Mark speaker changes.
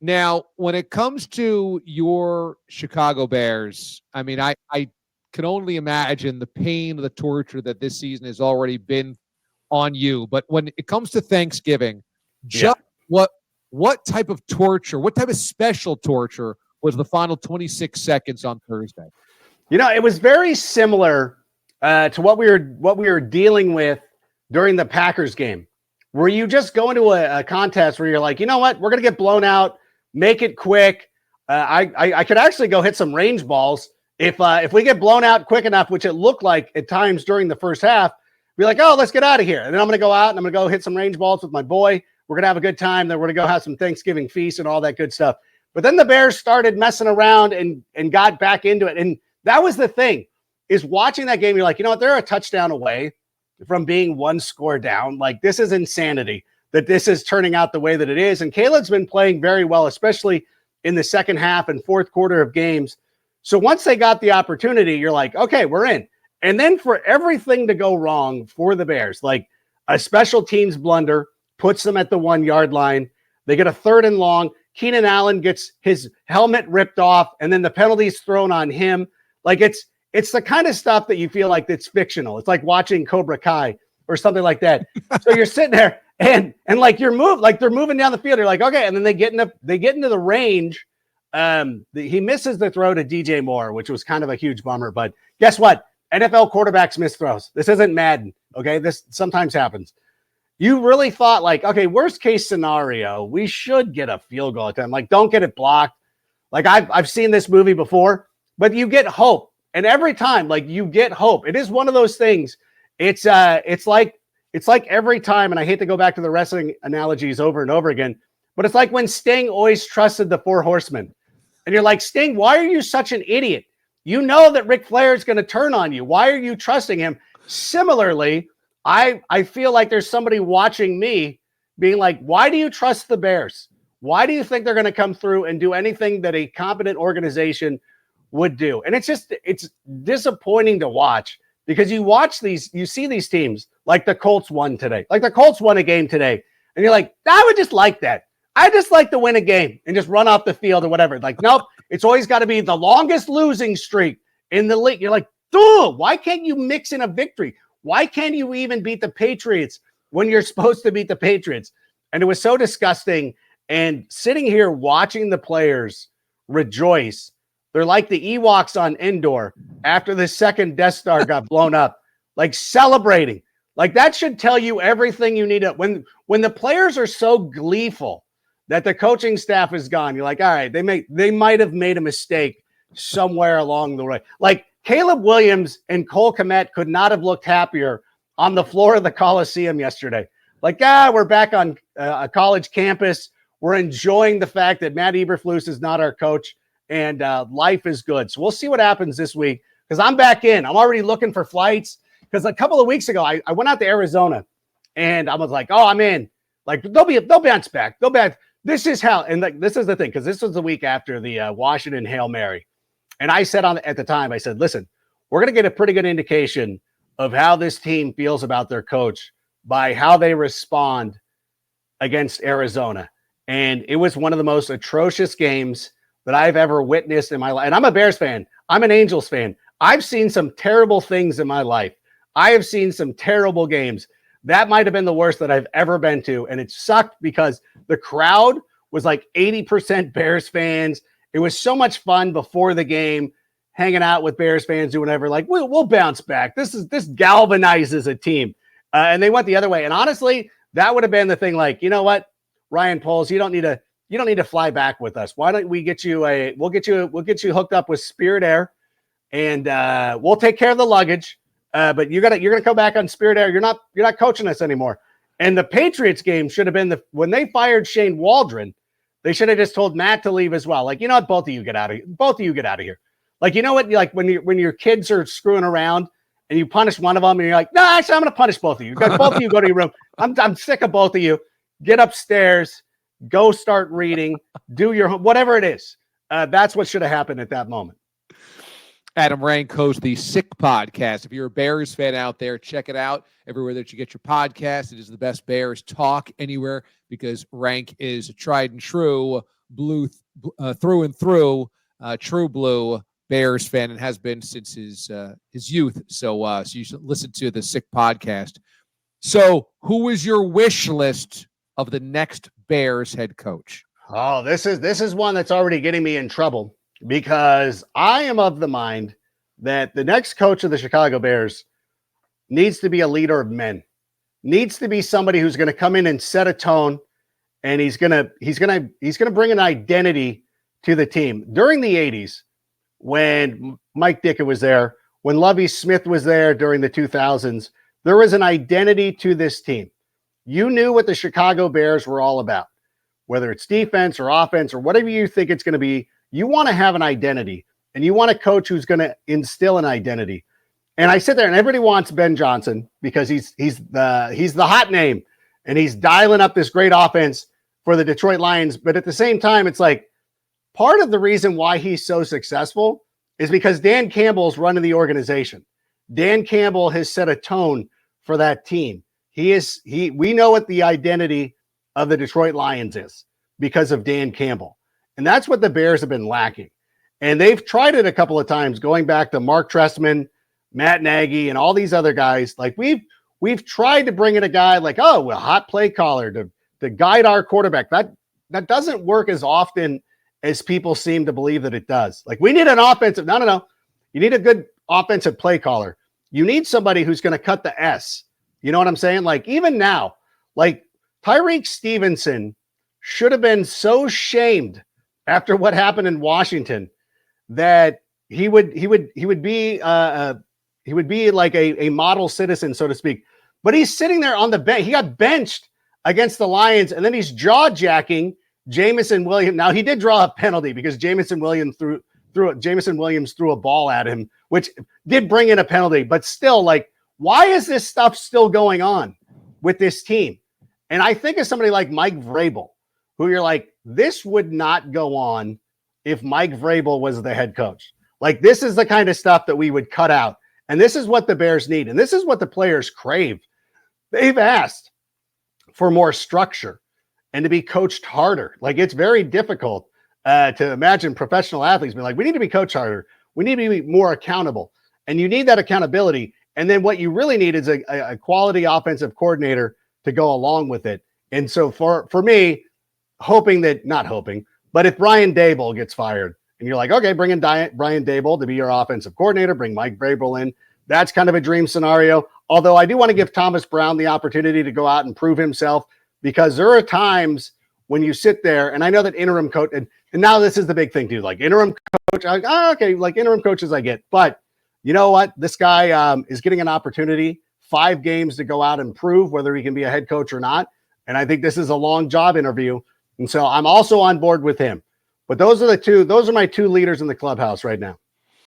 Speaker 1: Now, when it comes to your Chicago Bears, I mean, I can only imagine the pain, the torture that this season has already been on you. But when it comes to Thanksgiving,
Speaker 2: Yeah.
Speaker 1: just what type of torture, what type of special torture was the final 26 seconds on Thursday?
Speaker 2: It was very similar to what we were dealing with during the Packers game, where you just go into a contest where you're like, you know what, we're gonna get blown out, make it quick. I could actually go hit some range balls if we get blown out quick enough, which it looked like at times during the first half. Be like, oh, let's get out of here, and then I'm gonna go out and I'm gonna go hit some range balls with my boy. We're gonna have a good time. Then we're gonna go have some Thanksgiving feast and all that good stuff. But then the Bears started messing around and got back into it, and that was the thing, is watching that game. You're like, you know what? They're a touchdown away from being one score down. Like, this is insanity that this is turning out the way that it is. And Caleb's been playing very well, especially in the second half and fourth quarter of games. So once they got the opportunity, you're like, okay, we're in. And then for everything to go wrong for the Bears, like a special teams blunder puts them at the 1 yard line. They get a 3rd and long. Keenan Allen gets his helmet ripped off, and then the penalty's thrown on him. Like, it's the kind of stuff that you feel like it's fictional. It's like watching Cobra Kai or something like that. So you're sitting there and like they're moving down the field. You're like, okay, and then they get into the range. He misses the throw to DJ Moore, which was kind of a huge bummer. But guess what? NFL quarterbacks miss throws. This isn't Madden. Okay, this sometimes happens. You really thought, like, okay, worst case scenario, we should get a field goal attempt. Like, don't get it blocked. Like, I've seen this movie before, but you get hope. And every time, like, you get hope. It is one of those things. It's like every time, and I hate to go back to the wrestling analogies over and over again, but it's like when Sting always trusted the Four Horsemen. And you're like, Sting, why are you such an idiot? You know that Ric Flair is going to turn on you. Why are you trusting him? Similarly, I feel like there's somebody watching me being like, why do you trust the Bears? Why do you think they're going to come through and do anything that a competent organization would do? And it's disappointing to watch, because you see these teams like the Colts won today. Like, the Colts won a game today. And you're like, I would just like that. I just like to win a game and just run off the field or whatever. Like, nope, it's always got to be the longest losing streak in the league. You're like, dude, why can't you mix in a victory? Why can't you even beat the Patriots when you're supposed to beat the Patriots? And it was so disgusting. And sitting here watching the players rejoice, they're like the Ewoks on Endor after the second Death Star got blown up, like celebrating. Like, that should tell you everything you need to, when the players are so gleeful that the coaching staff is gone, you're like, all right, they might have made a mistake somewhere along the way. Like, Caleb Williams and Cole Kmet could not have looked happier on the floor of the Coliseum yesterday. Like, we're back on a college campus. We're enjoying the fact that Matt Eberflus is not our coach, and life is good. So we'll see what happens this week, because I'm back in. I'm already looking for flights, because a couple of weeks ago, I went out to Arizona, and I was like, oh, I'm in. Like, they'll bounce back. They'll bounce. This is how, and like, this is the thing, because this was the week after the Washington Hail Mary. And I said at the time, I said, listen, we're going to get a pretty good indication of how this team feels about their coach by how they respond against Arizona. And it was one of the most atrocious games that I've ever witnessed in my life. And I'm a Bears fan. I'm an Angels fan. I've seen some terrible things in my life. I have seen some terrible games. That might have been the worst that I've ever been to. And it sucked because the crowd was like 80% Bears fans. It was so much fun before the game, hanging out with Bears fans, doing whatever. Like, we'll bounce back. This galvanizes a team. And they went the other way. And honestly, that would have been the thing. Like, you know what, Ryan Poles, you don't need to fly back with us. Why don't we get you we'll get you hooked up with Spirit Air, and we'll take care of the luggage. But you're gonna come back on Spirit Air. You're not coaching us anymore. And the Patriots game should have been when they fired Shane Waldron. They should have just told Matt to leave as well. Like, you know what? Both of you get out of here. Like, you know what? Like, when your kids are screwing around and you punish one of them, and you're like, no, actually, I'm going to punish both of you. Both of you go to your room. I'm sick of both of you. Get upstairs. Go start reading. Do your whatever it is. That's what should have happened at that moment.
Speaker 1: Adam Rank hosts the Sick Podcast. If you're a Bears fan out there, check it out everywhere that you get your podcast. It is the best Bears talk anywhere, because Rank is tried and true blue through and through, true blue Bears fan, and has been since his youth. So you should listen to the Sick podcast. So who is your wish list of the next Bears head coach?
Speaker 2: Oh, this is one that's already getting me in trouble, because I am of the mind that the next coach of the Chicago Bears needs to be a leader of men, needs to be somebody who's going to come in and set a tone, and he's going to bring an identity to the team. During the 80s, when Mike Ditka was there, when Lovie Smith was there during the 2000s, there was an identity to this team. You knew what the Chicago Bears were all about. Whether it's defense or offense or whatever you think it's going to be, you want to have an identity, and you want a coach who's going to instill an identity. And I sit there, and everybody wants Ben Johnson because he's the hot name, and he's dialing up this great offense for the Detroit Lions. But at the same time, it's like part of the reason why he's so successful is because Dan Campbell's running the organization. Dan Campbell has set a tone for that team. We know what the identity of the Detroit Lions is because of Dan Campbell. And that's what the Bears have been lacking. And they've tried it a couple of times, going back to Mark Trestman, Matt Nagy, and all these other guys. Like we've tried to bring in a guy like, a hot play caller to guide our quarterback. That doesn't work as often as people seem to believe that it does. Like we need an offensive, no. You need a good offensive play caller. You need somebody who's going to cut the S. You know what I'm saying? Like even now, like Tyreek Stevenson should have been so shamed after what happened in Washington that he would be like a model citizen, so to speak. But he's sitting there on the bench. He got benched against the Lions, and then he's jaw-jacking Jameson Williams. Now, he did draw a penalty because Jameson Williams threw a ball at him, which did bring in a penalty. But still, like, why is this stuff still going on with this team? And I think of somebody like Mike Vrabel, who you're like, this would not go on if Mike Vrabel was the head coach. Like, this is the kind of stuff that we would cut out. And this is what the Bears need. And this is what the players crave. They've asked for more structure and to be coached harder. Like, it's very difficult to imagine professional athletes being like, we need to be coached harder. We need to be more accountable. And you need that accountability. And then what you really need is a quality offensive coordinator to go along with it. And so for me, not hoping, but if Brian Daboll gets fired and you're like, okay, bring in Brian Daboll to be your offensive coordinator, bring Mike Vrabel in. That's kind of a dream scenario. Although I do want to give Thomas Brown the opportunity to go out and prove himself, because there are times when you sit there, and I know that interim coach, and now this is the big thing too, like interim coach, like interim coaches I get, but you know what? This guy is getting an opportunity, 5 games to go out and prove whether he can be a head coach or not. And I think this is a long job interview. And so I'm also on board with him. But those are my 2 leaders in the clubhouse right now.